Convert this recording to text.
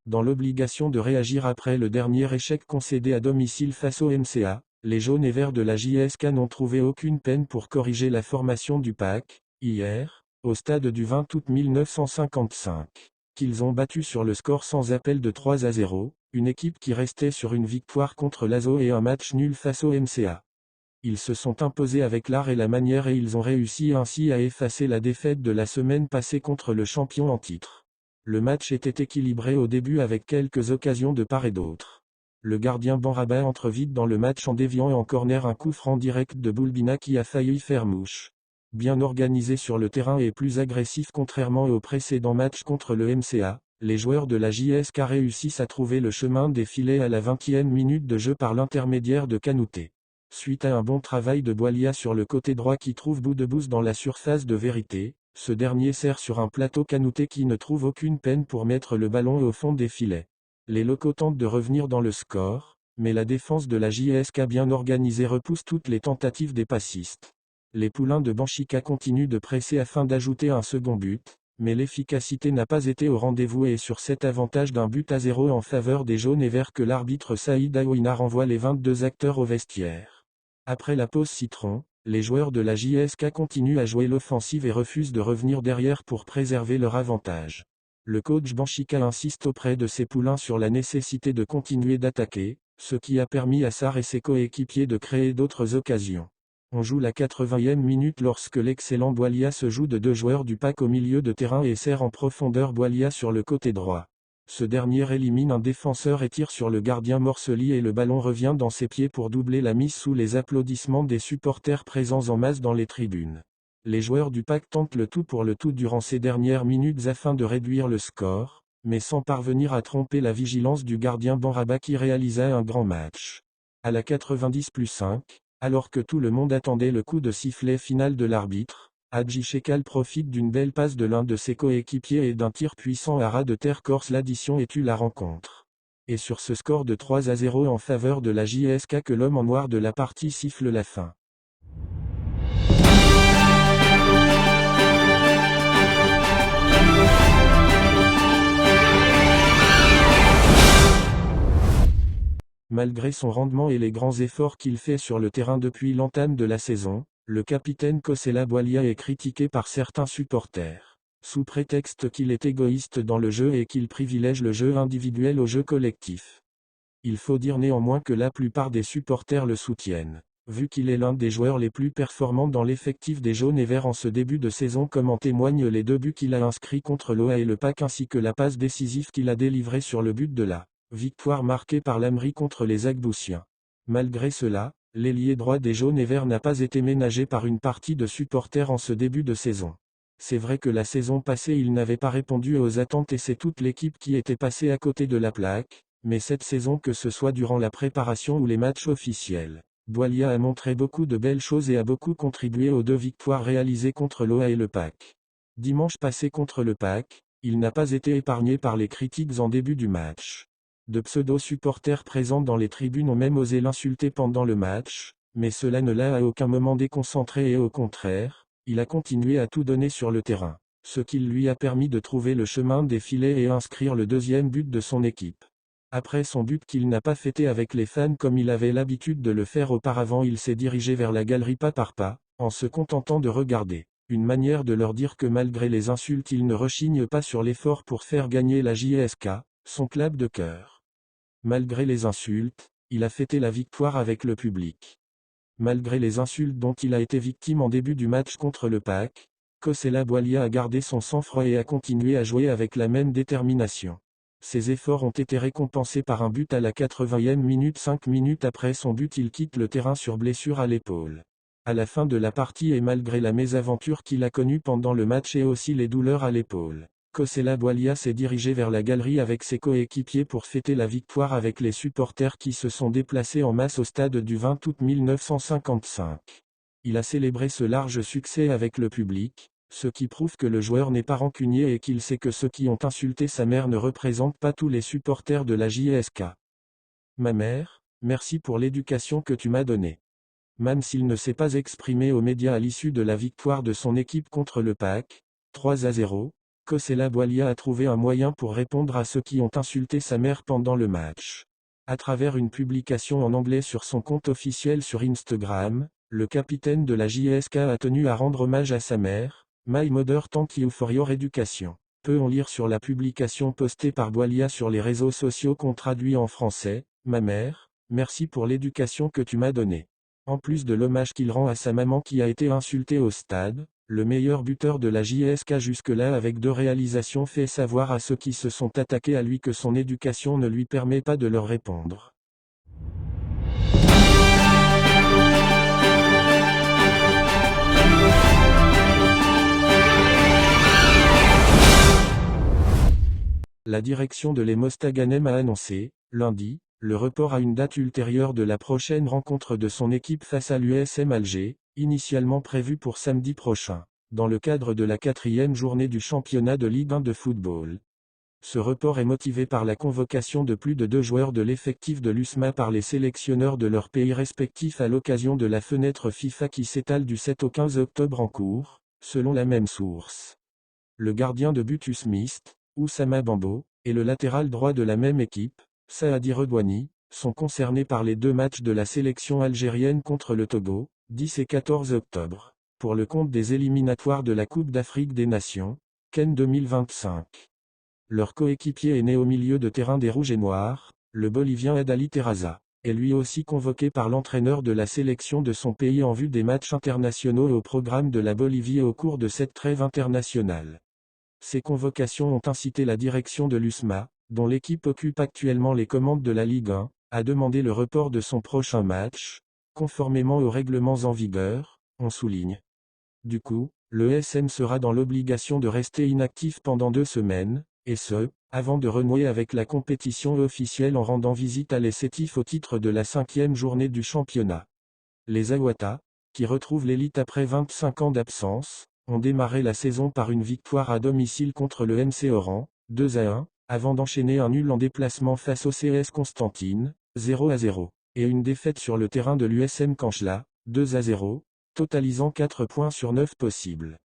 Dans l'obligation de réagir après le dernier échec concédé à domicile face au MCA, les jaunes et verts de la JSK n'ont trouvé aucune peine pour corriger la formation du PAC, hier, au stade du 20 août 1955. Qu'ils ont battu sur le score sans appel de 3-0, une équipe qui restait sur une victoire contre l'ASO et un match nul face au MCA. Ils se sont imposés avec l'art et la manière et ils ont réussi ainsi à effacer la défaite de la semaine passée contre le champion en titre. Le match était équilibré au début avec quelques occasions de part et d'autre. Le gardien Benrabah entre vite dans le match en déviant et en corner un coup franc direct de Boulbina qui a failli faire mouche. Bien organisé sur le terrain et plus agressif contrairement au précédent match contre le MCA, les joueurs de la JSK réussissent à trouver le chemin des filets à la 20e minute de jeu par l'intermédiaire de Kanouté. Suite à un bon travail de Boilia sur le côté droit qui trouve Boudebous dans la surface de vérité, ce dernier sert sur un plateau Kanouté qui ne trouve aucune peine pour mettre le ballon au fond des filets. Les locaux tentent de revenir dans le score, mais la défense de la JSK bien organisée repousse toutes les tentatives des passistes. Les poulains de Benchica continuent de presser afin d'ajouter un second but, mais l'efficacité n'a pas été au rendez-vous et sur cet avantage d'un but à 0 en faveur des jaunes et verts que l'arbitre Saïd Aouina renvoie les 22 acteurs au vestiaire. Après la pause citron, les joueurs de la JSK continuent à jouer l'offensive et refusent de revenir derrière pour préserver leur avantage. Le coach Benchica insiste auprès de ses poulains sur la nécessité de continuer d'attaquer, ce qui a permis à Sarr et ses coéquipiers de créer d'autres occasions. On joue la 80e minute lorsque l'excellent Boilia se joue de deux joueurs du PAC au milieu de terrain et sert en profondeur Boilia sur le côté droit. Ce dernier élimine un défenseur et tire sur le gardien Morceli et le ballon revient dans ses pieds pour doubler la mise sous les applaudissements des supporters présents en masse dans les tribunes. Les joueurs du PAC tentent le tout pour le tout durant ces dernières minutes afin de réduire le score, mais sans parvenir à tromper la vigilance du gardien Benrabah qui réalisa un grand match. À la 90+5, alors que tout le monde attendait le coup de sifflet final de l'arbitre, Hadji Shekal profite d'une belle passe de l'un de ses coéquipiers et d'un tir puissant à ras de terre corse l'addition et tue la rencontre. Et sur ce score de 3-0 en faveur de la JSK que l'homme en noir de la partie siffle la fin. Malgré son rendement et les grands efforts qu'il fait sur le terrain depuis l'entame de la saison, le capitaine Kosela Boilia est critiqué par certains supporters, sous prétexte qu'il est égoïste dans le jeu et qu'il privilège le jeu individuel au jeu collectif. Il faut dire néanmoins que la plupart des supporters le soutiennent, vu qu'il est l'un des joueurs les plus performants dans l'effectif des jaunes et verts en ce début de saison comme en témoignent les 2 buts qu'il a inscrits contre l'OA et le PAC ainsi que la passe décisive qu'il a délivrée sur le but de la victoire marquée par l'Amri contre les Agboussiens. Malgré cela, l'ailier droit des jaunes et verts n'a pas été ménagé par une partie de supporters en ce début de saison. C'est vrai que la saison passée il n'avait pas répondu aux attentes et c'est toute l'équipe qui était passée à côté de la plaque, mais cette saison que ce soit durant la préparation ou les matchs officiels, Boilia a montré beaucoup de belles choses et a beaucoup contribué aux 2 victoires réalisées contre l'OA et le PAC. Dimanche passé contre le PAC, il n'a pas été épargné par les critiques en début du match. De pseudo-supporters présents dans les tribunes ont même osé l'insulter pendant le match, mais cela ne l'a à aucun moment déconcentré et au contraire, il a continué à tout donner sur le terrain, ce qui lui a permis de trouver le chemin des filets et inscrire le 2e but de son équipe. Après son but qu'il n'a pas fêté avec les fans comme il avait l'habitude de le faire auparavant, il s'est dirigé vers la galerie pas par pas, en se contentant de regarder. Une manière de leur dire que malgré les insultes il ne rechigne pas sur l'effort pour faire gagner la JSK, son club de cœur. Malgré les insultes, il a fêté la victoire avec le public. Malgré les insultes dont il a été victime en début du match contre le PAC, Kosela Boilia a gardé son sang-froid et a continué à jouer avec la même détermination. Ses efforts ont été récompensés par un but à la 80e minute. 5 minutes après son but il quitte le terrain sur blessure à l'épaule. À la fin de la partie et malgré la mésaventure qu'il a connue pendant le match et aussi les douleurs à l'épaule, Kosela Boilia s'est dirigé vers la galerie avec ses coéquipiers pour fêter la victoire avec les supporters qui se sont déplacés en masse au stade du 20 août 1955. Il a célébré ce large succès avec le public, ce qui prouve que le joueur n'est pas rancunier et qu'il sait que ceux qui ont insulté sa mère ne représentent pas tous les supporters de la JSK. Ma mère, merci pour l'éducation que tu m'as donnée. Même s'il ne s'est pas exprimé aux médias à l'issue de la victoire de son équipe contre le PAC, 3-0, Kosela Boualia a trouvé un moyen pour répondre à ceux qui ont insulté sa mère pendant le match. À travers une publication en anglais sur son compte officiel sur Instagram, le capitaine de la JSK a tenu à rendre hommage à sa mère. « My mother thank you for your education ». Peut-on lire sur la publication postée par Boualia sur les réseaux sociaux qu'on traduit en français « Ma mère, merci pour l'éducation que tu m'as donnée ». En plus de l'hommage qu'il rend à sa maman qui a été insultée au stade, le meilleur buteur de la JSK jusque-là avec 2 réalisations fait savoir à ceux qui se sont attaqués à lui que son éducation ne lui permet pas de leur répondre. La direction de les Mostaganem a annoncé, lundi, le report à une date ultérieure de la prochaine rencontre de son équipe face à l'USM Alger, initialement prévue pour samedi prochain, dans le cadre de la 4e journée du championnat de Ligue 1 de football. Ce report est motivé par la convocation de plus de 2 joueurs de l'effectif de l'USMA par les sélectionneurs de leurs pays respectifs à l'occasion de la fenêtre FIFA qui s'étale du 7 au 15 octobre en cours, selon la même source. Le gardien de but Smith, Oussama Bambo, et le latéral droit de la même équipe, Saadi Redouani, sont concernés par les 2 matchs de la sélection algérienne contre le Togo, 10 et 14 octobre, pour le compte des éliminatoires de la Coupe d'Afrique des Nations, CAN 2025. Leur coéquipier est né au milieu de terrain des Rouges et Noirs, le Bolivien Adali Terraza, est lui aussi convoqué par l'entraîneur de la sélection de son pays en vue des matchs internationaux et au programme de la Bolivie au cours de cette trêve internationale. Ces convocations ont incité la direction de l'USMA, dont l'équipe occupe actuellement les commandes de la Ligue 1, à demander le report de son prochain match, conformément aux règlements en vigueur, on souligne. Du coup, le SM sera dans l'obligation de rester inactif pendant 2 semaines, et ce, avant de renouer avec la compétition officielle en rendant visite à l'Sétif au titre de la 5e journée du championnat. Les Awata, qui retrouvent l'élite après 25 ans d'absence, ont démarré la saison par une victoire à domicile contre le MC Oran, 2-1, avant d'enchaîner un nul en déplacement face au CS Constantine, 0-0, et une défaite sur le terrain de l'USM Kanchla, 2-0, totalisant 4 points sur 9 possibles.